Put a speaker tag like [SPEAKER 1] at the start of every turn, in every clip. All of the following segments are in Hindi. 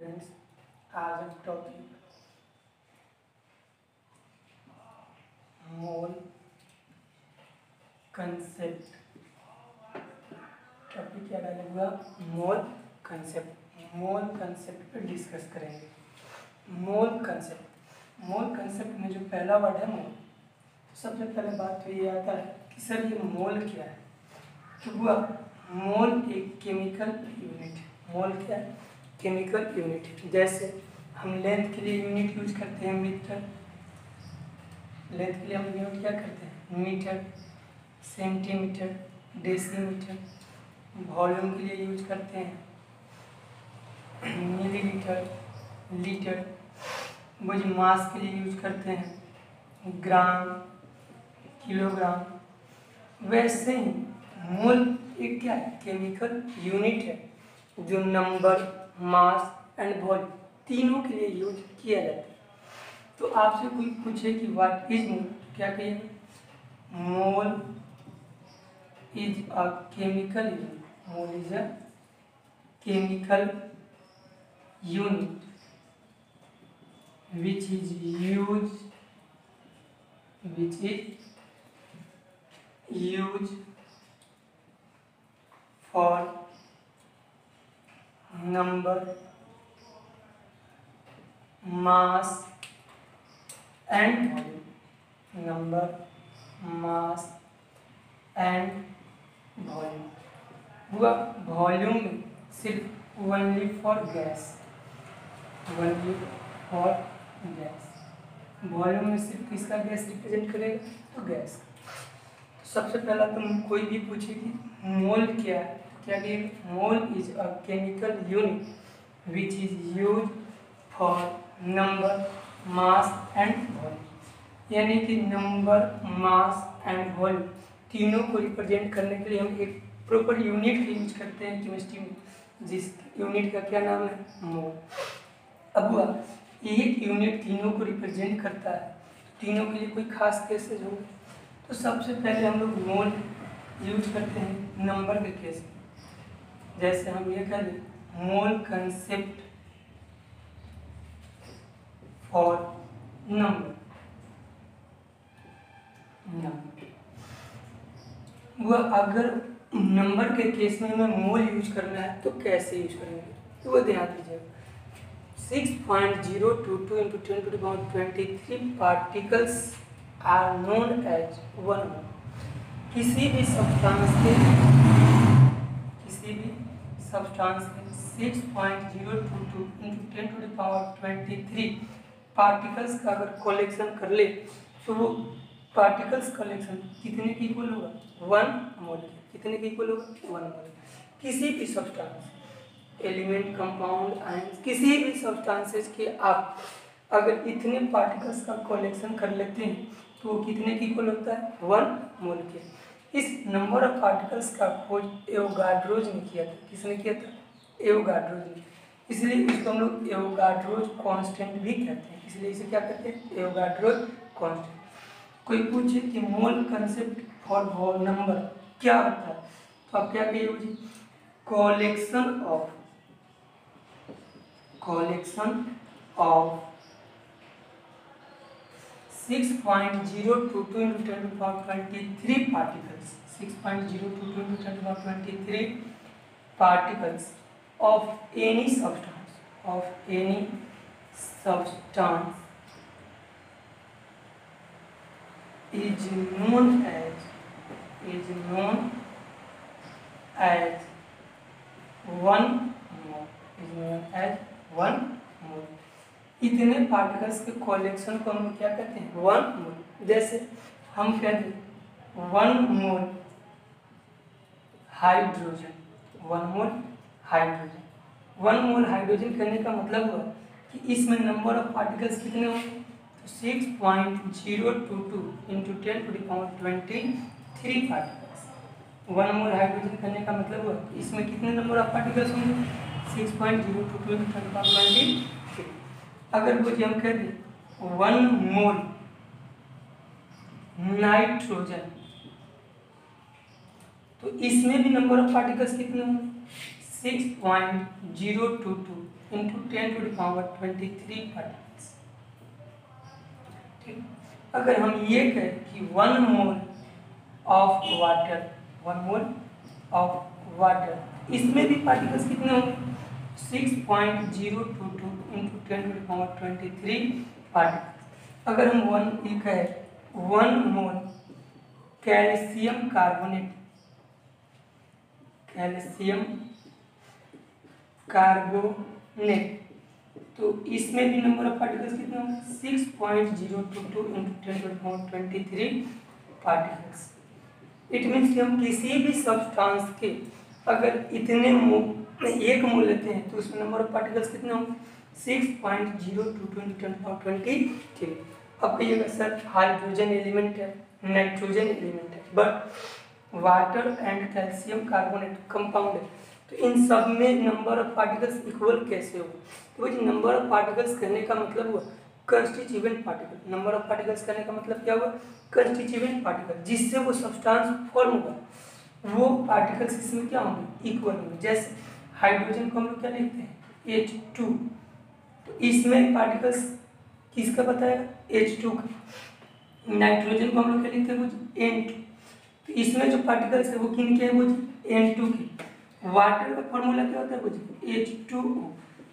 [SPEAKER 1] फ्रेंड्स, आज हम टॉपिक मोल कंसेप्ट टॉपिक क्या डालेगा? मोल कंसेप्ट पे डिस्कस करेंगे। मोल कंसेप्ट में जो पहला वर्ड है मोल, सबसे पहले बात तो ये आता है कि सर ये मोल क्या है। तो हुआ मोल एक केमिकल यूनिट है। मोल क्या है? Chemical unit. जैसे हम लेंथ के लिए यूनिट यूज करते हैं मीटर। लेंथ के लिए हम यूनिट क्या करते हैं? Metre, centimetre, decimetre. वॉल्यूम के लिए यूज करते हैं मिलीलीटर, लीटर। वही मास के लिए यूज करते हैं ग्राम, किलोग्राम। वैसे ही मोल एक क्या है? केमिकल यूनिट है जो नंबर, मास एंड वॉल्यूम तीनों के लिए यूज किया जाता है। तो आपसे कोई पूछे कि व्हाट इज मोल, क्या कहिएगा? Mole is a chemical unit. Mole is a chemical unit which is used for number, mass and volume. Number, mass and volume। हुआ वॉल्यूम में सिर्फ only for gas, only for gas. Volume में सिर्फ किसका गैस रिप्रेजेंट करेगा? तो गैस। सबसे पहला तुम कोई भी पूछे कि मोल क्या है, क्या कहेगा? Mole is a chemical unit which is use for number, mass and volume. यानी कि नंबर, मास एंड वॉल्यूम तीनों को रिप्रेजेंट करने के लिए हम एक प्रॉपर यूनिट का यूज करते हैं केमिस्ट्री में, जिस यूनिट का क्या नाम है? मोल। अब हुआ एक यूनिट तीनों को रिप्रेजेंट करता है, तीनों के लिए कोई खास केसेस होंगे। तो सबसे पहले हम लोग मोल यूज करते हैं नंबर के केस में। जैसे हम ये कह दें मोल कंसेप्ट फॉर नंबर। वो अगर नंबर के केस में हमें मोल यूज करना है तो कैसे यूज करेंगे? तो वो ध्यान दीजिएगा। 6.022 into 10 to the power 23 particles are known as 1 mole। किसी भी सब्सटेंस के 6.022 into 10 to the power 23 particles का अगर कलेक्शन कर ले तो वो पार्टिकल्स कलेक्शन कितने की इक्वल होगा? 1 मोल। कितने की इक्वल होगा? 1 मोल। किसी भी सब्सटेंस, एलिमेंट, कंपाउंड, आयंस, किसी भी सब्सटेंसेस के आप अगर इतने पार्टिकल्स का कलेक्शन कर लेते हैं तो वो कितने की इक्वल होता है? 1 मोल के। इस नंबर ऑफ पार्टिकल्स का खोज एवोगाड्रोज ने किया था। किसने किया था? एवोगाड्रोज ने। इसलिए इसको हम लोग एवोगाड्रोज कांस्टेंट भी कहते हैं। इसलिए इसे क्या कहते हैं? Avogadro's constant. कोई पूछे कि मोल कंसेप्ट फॉर नंबर क्या होता है तो आप क्या कहिए? Collection of 6.022 into 10 to the power 23 particles, 6.022 into 10 to the power 23 particles of any substance, is known as 1 mole। इतने पार्टिकल्स के कलेक्शन को हम क्या कहते हैं? 1 मोल। जैसे हम कहते हैं 1 मोल हाइड्रोजन, 1 मोल हाइड्रोजन। 1 मोल हाइड्रोजन कहने का मतलब हुआ कि इसमें नंबर ऑफ पार्टिकल्स कितने होंगे? तो 6.022 into 10 to the power 23 particles. 1 mole hydrogen कहने का मतलब हुआ कि इसमें कितने नंबर ऑफ पार्टिकल्स होंगे? 6.022 into 10 to the power 23। अगर कुछ हम कह दें 1 मोल नाइट्रोजन तो इसमें भी नंबर ऑफ पार्टिकल्स कितने होंगे? 6.022 इंटू 10⁻23 पार्टिकल्स। ठीक, अगर हम ये कहें कि 1 mole of water, 1 mole of water, इसमें भी पार्टिकल्स कितने होंगे? 6.022 इंटू 10⁻23 पार्टिकल्स। अगर हम 1 कहें 1 मोल कैल्शियम कार्बोनेट, कैल्शियम कार्बोनेट, तो इसमें भी नंबर ऑफ पार्टिकल्स कितने होंगे? 6.022 इंटू 10⁻23 पार्टिकल्स। इट मीन्स कि हम किसी भी सब्सटेंस के अगर इतने एक मोल लेते हैं तो उसमें नंबर ऑफ पार्टिकल्स कितने होंगे? 6.022 इंटू 10⁻23। अब कहिएगा सर हाइड्रोजन एलिमेंट है, नाइट्रोजन एलिमेंट है, but water and calcium carbonate compound है, तो इन सब में नंबर ऑफ पार्टिकल्स इक्वल कैसे हो? तो जी नंबर ऑफ पार्टिकल्स करने का मतलब हुआ constituent particle. Number of particles करने का मतलब क्या हुआ? कंस्टिट्यूएंट पार्टिकल, जिससे वो सब्सटेंस फॉर्म होगा वो पार्टिकल्स इसमें क्या होंगे? इक्वल होंगे। जैसे हाइड्रोजन को हम लोग क्या लिखते हैं? H2, तो इसमें पार्टिकल्स किसका बताएगा? H2 का। नाइट्रोजन को हम लोग क्या लिखते हैं? वो N2, तो इसमें जो पार्टिकल्स है वो किन के हैं? वो N2 के। वाटर का फॉर्मूला क्या होता है? वो H2O,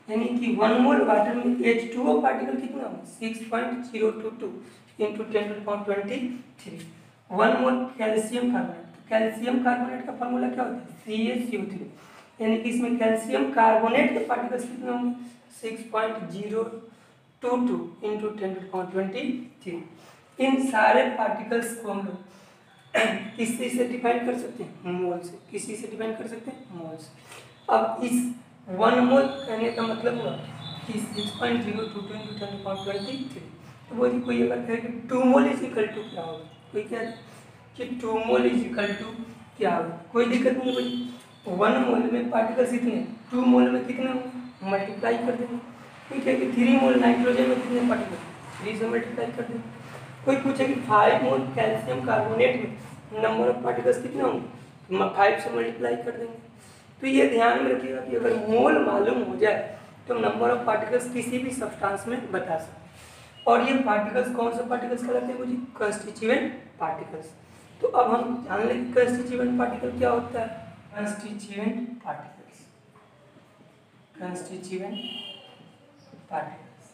[SPEAKER 1] यानी कि 1 मोल वाटर में H2O पार्टिकल कितना होगा? 6.022 इंटू 10⁻23। 1 मोल कैल्शियम कार्बोनेट, कैल्शियम कार्बोनेट का फॉर्मूला क्या होता है? CaCO3, यानी कि इसमें कैल्शियम कार्बोनेट के पार्टिकल्स कितने होंगे? 6.022 इंटू 10⁻23। इन सारे पार्टिकल्स को हम लोग किसी से डिफाइन कर सकते हैं? मोल से। किसी से डिफाइन कर सकते हैं? मोल से। अब इस 1 मोल कहने का मतलब हुआ कि 6.022 इंटू 10⁻23। तो वो कोई अगर कहे कि 2 मोल इज इक्वल टू क्या होगा? कोई क्या कि 2 मोल इज इक्वल टू क्या होगा? कोई दिक्कत नहीं है भाई। 1 मोल में पार्टिकल्स इतने, 2 मोल में कितने होंगे? मल्टीप्लाई कर देंगे। कोई कहे कि 3 मोल नाइट्रोजन में कितने पार्टिकल? 3 से मल्टीप्लाई कर देंगे। कोई पूछे कि 5 मोल कैल्शियम कार्बोनेट में नंबर ऑफ पार्टिकल्स कितने होंगे? 5 से मल्टीप्लाई कर देंगे। तो ये ध्यान में रखिएगा कि अगर मोल मालूम हो जाए तो नंबर ऑफ पार्टिकल्स किसी भी सब्सटेंस में बता सकते हैं। और ये पार्टिकल्स कौन से पार्टिकल्स कहलाते हैं? वो जी कंस्टिट्यूएंट पार्टिकल्स। तो अब हम जान लें कि कंस्टिट्यूएंट पार्टिकल क्या होता है? Constituent particles, constituent particles,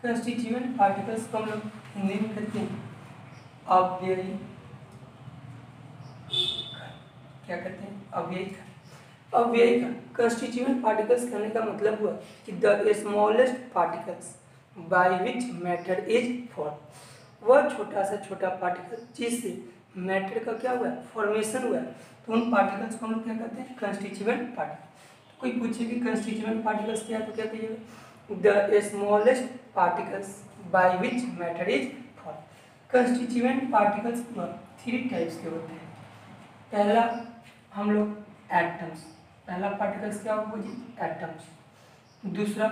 [SPEAKER 1] constituent particles को हम लोग हिंदी में कहते हैं अव्ययी, क्या कहते हैं? अव्ययी कण। अव्ययी कण, कंस्टिट्यूएंट पार्टिकल्स कहने का मतलब हुआ कि the smallest particles by which matter is form, वह छोटा से छोटा पार्टिकल जिससे मैटर का क्या हुआ? फॉर्मेशन हुआ। तो उन पार्टिकल्स को हम लोग क्या कहते हैं? Constituent particle. तो कोई पूछे कि कंस्टिट्यूएंट पार्टिकल्स क्या है तो क्या कहिएगा? The smallest particles by which matter is form. Constituent particles 3 types के होते हैं। पहला हम लोग एटम्स, पहला पार्टिकल्स क्या होगा जी? एटम्स। दूसरा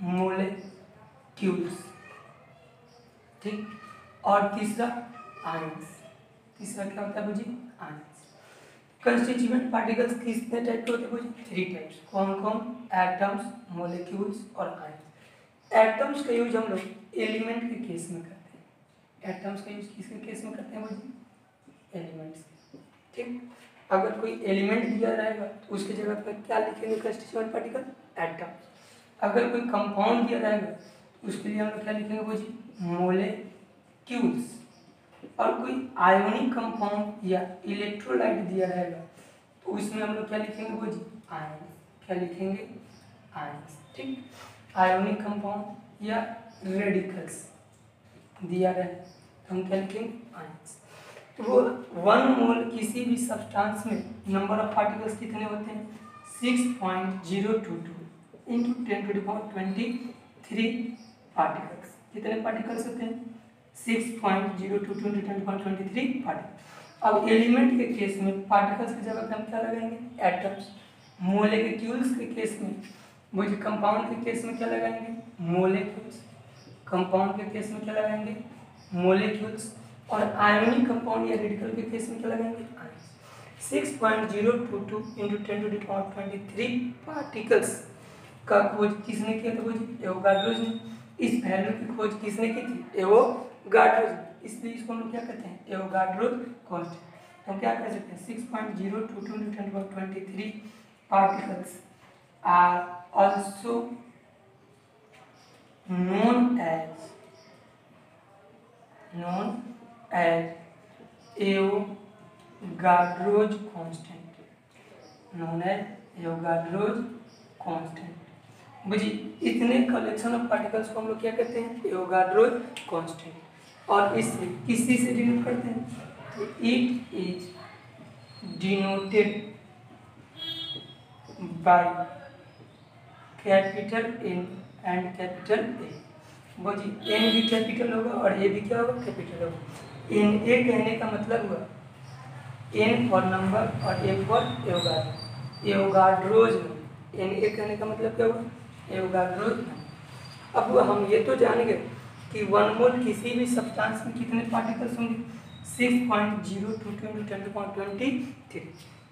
[SPEAKER 1] मोलेक्यूल्स, ठीक, और तीसरा आयंस। तीसरा क्या होता है जी? आयंस। कंस्टिट्यूएंट पार्टिकल्स कितने टाइप के होते हैं जी? 3 टाइप्स। कौन कौन? एटम्स, मोलेक्यूल्स और आयंस। एटम्स का यूज हम लोग एलिमेंट के केस में करते हैं। एटम्स का यूज किसके केस में करते हैं वो जी? एलिमेंट्स, ठीक। अगर कोई एलिमेंट दिया रहेगा तो उसकी जगह पर क्या लिखेंगे? Constituent particle, atoms. अगर कोई कंपाउंड दिया रहेगा तो उसके लिए हम लोग क्या लिखेंगे वो जी? मोलेक्यूल्स। और कोई आयोनिक कंपाउंड या इलेक्ट्रोलाइट दिया रहेगा तो उसमें हम लोग क्या लिखेंगे वो जी? आयंस। क्या लिखेंगे? आयंस, ठीक। आयोनिक कंपाउंड या रेडिकल्स दिया रहे तो हम क्या लिखेंगे? आयंस। तो वो 1 मोल किसी भी सब्सटेंस में नंबर ऑफ पार्टिकल्स कितने होते हैं? 6.022 इंटू 10⁻23 पार्टिकल्स। कितने पार्टिकल्स होते हैं? 6.022 इंटू 10⁻23 पार्टिकल। अब एलिमेंट के केस में पार्टिकल्स की जगह पे हम क्या लगाएंगे? एटम्स। मोलेक्यूल्स के केस में, वो जो कंपाउंड के केस में क्या लगाएंगे? मोलेक्यूल्स। कंपाउंड के केस में क्या लगाएंगे? मोलेक्यूल्स। और आयोनिक कंपाउंड या रेडिकल के केस में क्या लगाएंगे? आयंस। 6.022 इंटू 10⁻23 पार्टिकल्स का खोज किसने किया था जी? एवोगाड्रो ने। इस वैल्यू की खोज किसने की थी? एवोगाड्रो ने। इसलिए इसको हम लोग क्या कहते हैं? Avogadro constant. तो हम क्या कह सकते हैं? 6.022 × 10⁻23 particles are also known as Avogadro's constant, बुझी। इतने कलेक्शन ऑफ पार्टिकल्स को हम लोग क्या कहते हैं? Avogadro constant. और इसे किसी से डिनोट करते हैं? It is denoted by capital N and capital A। बुझी, N भी कैपिटल होगा और A भी क्या होगा? कैपिटल होगा। NA कहने का मतलब हुआ N फॉर नंबर और A for Avogadro, Avogadro's. NA कहने का मतलब क्या हुआ? एवोगाड्रोज। अब हम ये तो जान गए कि 1 मोल किसी भी सब्सटेंस में कितने पार्टिकल्स होंगे? 6.022 × 10⁻23।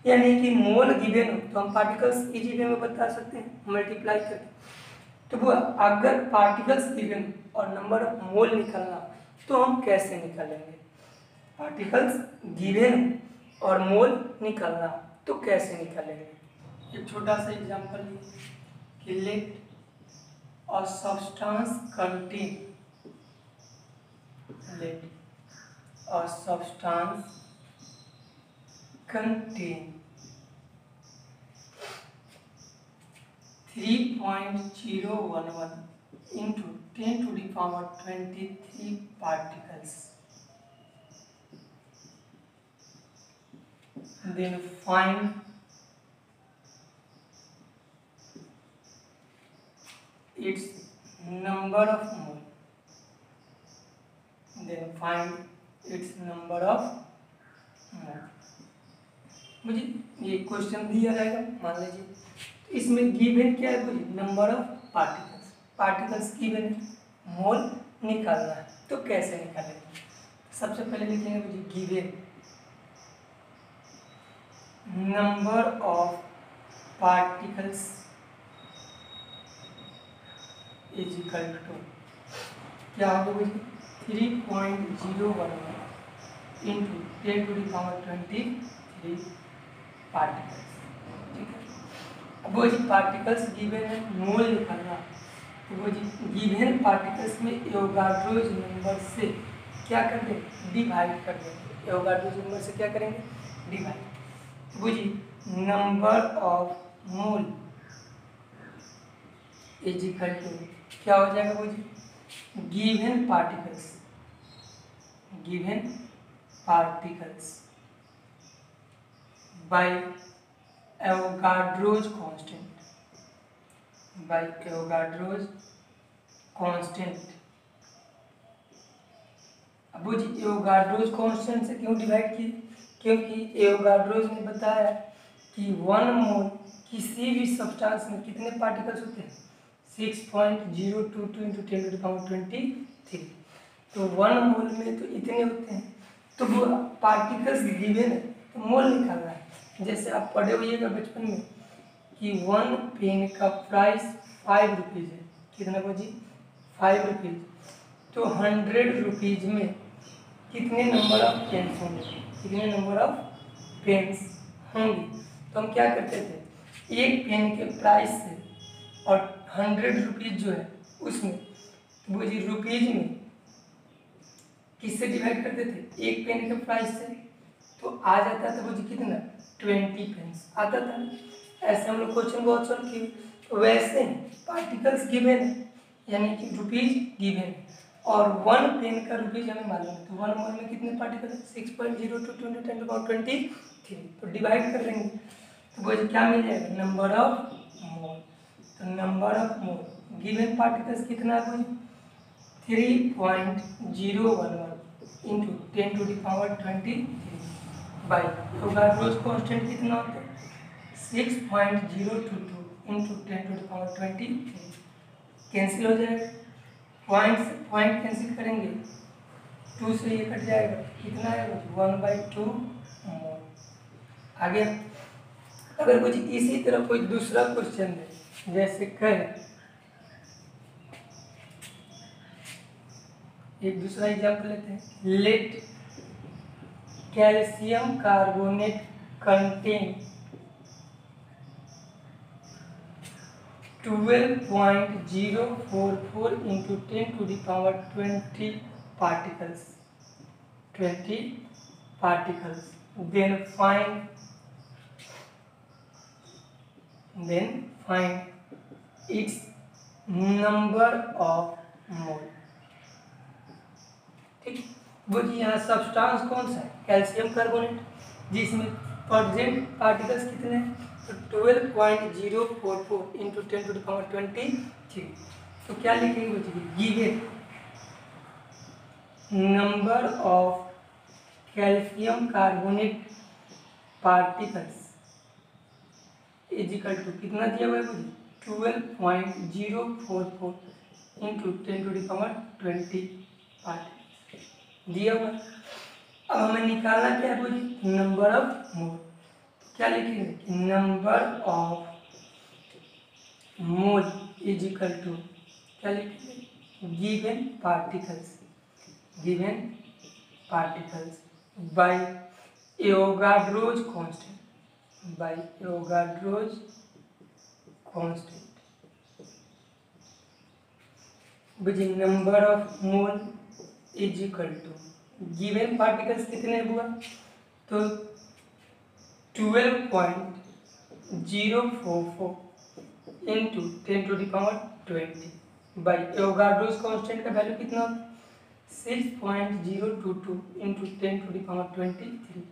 [SPEAKER 1] यानी कि मोल गिवन हो तो हम पार्टिकल्स इजी वे में बता सकते हैं, मल्टीप्लाई करके। तो वो अगर पार्टिकल्स गिवन और नंबर ऑफ मोल निकालना तो हम कैसे निकालेंगे? पार्टिकल्स गिवन और मोल निकालना तो कैसे निकालेंगे? एक छोटा सा एग्जांपल कि let a substance contain 3.011 into 10⁻23 particles. Then find its number of mole. मुझे ये क्वेश्चन दिया रहेगा, मान लीजिए। तो इसमें गिवन क्या है? मुझे नंबर ऑफ पार्टिकल्स गिवन है, मोल निकालना है। तो कैसे निकालेंगे? सबसे पहले लिखेंगे मुझे given number of particles is equal to क्या होगा मुझे? 3.011 into 10⁻23 पार्टिकल्स। ठीक है। अब वो जी पार्टिकल्स गिवन है, मोल निकालना। तो वो जी गिवन पार्टिकल्स में एवोगाड्रोज नंबर से क्या कर दें? डिवाइड कर देंगे। एवोगाड्रोज नंबर से क्या करेंगे? डिवाइड। तो वो जी number of mole is equal to क्या हो जाएगा? वो जी given particles by Avogadro's constant। अब वो जी एवोगाड्रोज कांस्टेंट से क्यों डिवाइड किए? क्योंकि एवोगाड्रोज ने बताया कि 1 मोल किसी भी सब्सटेंस में कितने पार्टिकल्स होते हैं? 6.022 × 10⁻23। तो 1 मोल में तो इतने होते हैं। तो वो पार्टिकल्स गिवन है तो मोल निकालना है। जैसे आप पढ़े होइएगा बचपन में कि 1 पेन का प्राइस 5 रुपीज़ है। कितना बजी? 5 रुपीज़। तो 100 रुपीज़ में कितने नंबर ऑफ पेन्स होंगे? तो हम क्या करते थे? एक पेन के प्राइस से और 100 रुपीज़ जो है उसमें वो जी रुपीज़ में किससे डिवाइड करते थे? एक पेन के प्राइस से। तो आ जाता था वो जी कितना? 20 पेन्स आता था। ऐसे हम लोग क्वेश्चन बहुत सॉल्व किए। तो वैसे ही पार्टिकल्स गिवन है यानी कि रुपीज़ गिवन है और 1 पेन का रुपीज़ हमें मालूम है। तो 1 मोल में कितने पार्टिकल? 6.022 × 10⁻23। तो डिवाइड कर लेंगे तो वो क्या मिल जाएगा? Number of mole. तो number of mole given particles कितना है? 3.011 into 10⁻23 बाई एवोगाड्रोज कांस्टेंट कितना होता है? 6.022 into 10⁻23। कैंसिल हो जाएगा, पॉइंट से पॉइंट कैंसिल करेंगे, 2 से ये कट जाएगा, कितना आएगा? 1/2 मोल। आगे अगर कुछ इसी तरह कोई दूसरा क्वेश्चन है जैसे कहें, एक दूसरा एग्जाम्पल लेते हैं, let calcium carbonate contain 12.044 into 10 to the power 20 particles. 20 particles. Then find its number of mole. ठीक, वो जी यहाँ सब्सटेंस कौन सा है? कैल्शियम कार्बोनेट, जिसमें प्रेजेंट पार्टिकल्स कितने हैं? तो 12.044 इंटू 10 टू द पावर 23। तो क्या लिखेंगे बच्चे? Given number of calcium carbonate particles is equal to कितना दिया हुआ है मुझे? 12.044 into 10 to the power 20 particles दिया हुआ। अब हमें निकालना क्या है बोलिए? Number of mole. क्या लिखेंगे? Number of mole is equal to क्या लिखेंगे? Given particles by Avogadro's constant. बुझिए, number of mole is equal to given particles कितने हुआ? तो 12.044 into 10 to the power 20 by Avogadro's constant का वैल्यू कितना होता है? 6.022 इंटू 10 टू द पावर 23।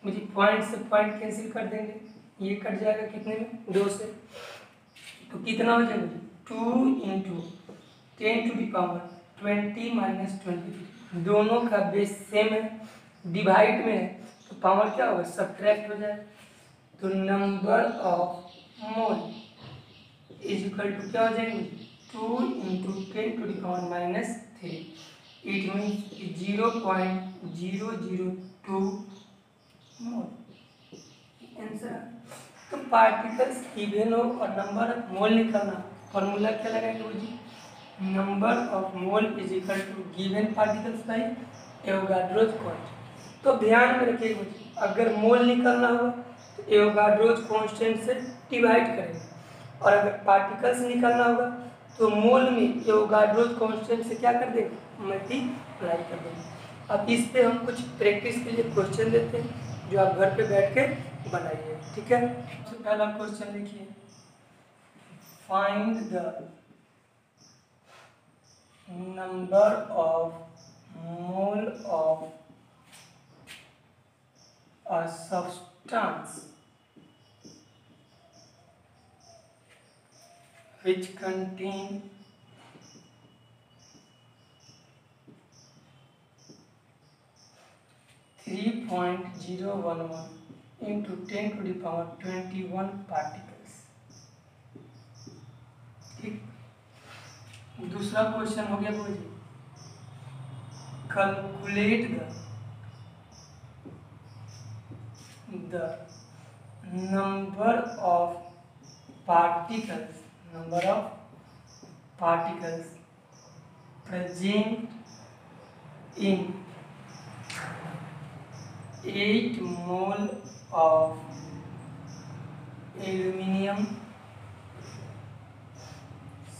[SPEAKER 1] मुझे पॉइंट से पॉइंट कैंसिल कर देंगे, ये कट जाएगा कितने में? 2 से। तो कितना हो जाएगा? 2 into 10 to the power 20 minus 23। दोनों का बेस सेम है, डिवाइड में है, तो पावर क्या होगा? सब्ट्रैक्ट हो जाए। तो number of mole is equal to क्या हो जाएंगे? 2 into 10 to the power minus 3। It means 0.002 mole answer. तो पार्टिकल्स गिवन हो और नंबर ऑफ मोल निकालना, फॉर्मूला क्या लगाएंगे जी? Number of mole is equal to given particles by Avogadro's constant. तो ध्यान में रखिएगा मुझे, अगर मोल निकालना होगा तो एवोगाड्रोज कांस्टेंट से डिवाइड करेंगे, और अगर पार्टिकल्स निकालना होगा तो मोल में एवोगाड्रोज कांस्टेंट से क्या कर देंगे? मल्टीप्लाई कर देंगे। अब इस पे हम कुछ प्रैक्टिस के लिए क्वेश्चन देते हैं जो आप घर पे बैठ के बनाइए, ठीक है? सबसे पहला क्वेश्चन लिखिए, find the number of mole of a substance which contain 3.011 into 10 to the power 21 particles। ठीक, दूसरा क्वेश्चन हो गया बोलिए, calculate the number of particles present in 8 mole of aluminium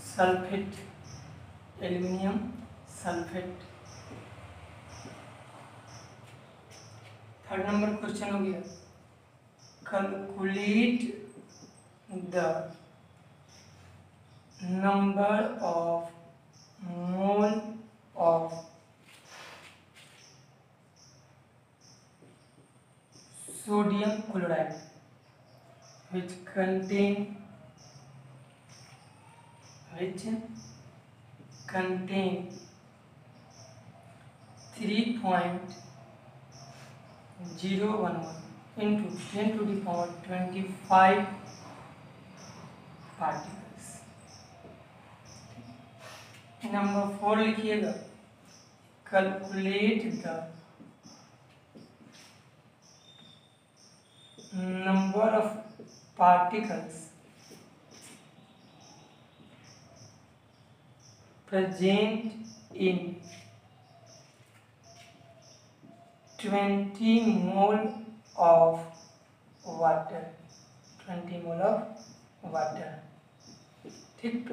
[SPEAKER 1] sulphate. Third number question हो गया, calculate the number of mole of sodium chloride which contain 3.011 into 10 to the power 25 particles। Number 4 लिखिएगा, calculate the number of particles present in 20 mole of water, 20 mole of water. ठीक,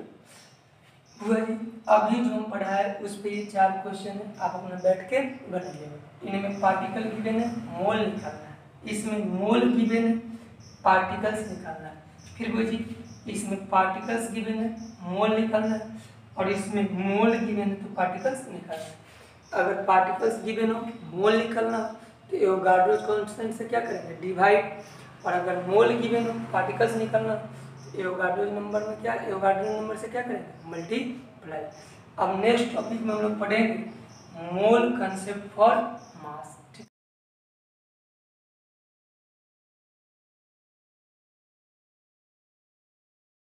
[SPEAKER 1] हुआ जी। अभी जो हम पढ़ा है उस पे ये 4 क्वेश्चन है, आप अपना बैठ के बनाइएगा। इनमें पार्टिकल गिवन है, मोल निकालना है, इसमें मोल गिवन है, पार्टिकल्स निकालना है, फिर वो जी इसमें पार्टिकल्स गिवन है, मोल निकालना है, और इसमें मोल गिवन है तो पार्टिकल्स निकालना है। अगर पार्टिकल्स गिवन हो, मोल निकालना हो, तो एवोगाड्रो कांस्टेंट से क्या करेंगे, डिवाइड, और अगर मोल गिवन हो, पार्टिकल्स निकालना हो, एवोगाड्रो नंबर में क्या, एवोगाड्रो नंबर से क्या करेंगे, मल्टीप्लाई। अब नेक्स्ट टॉपिक में हम लोग पढ़ेंगे मोल कंसेप्ट फॉर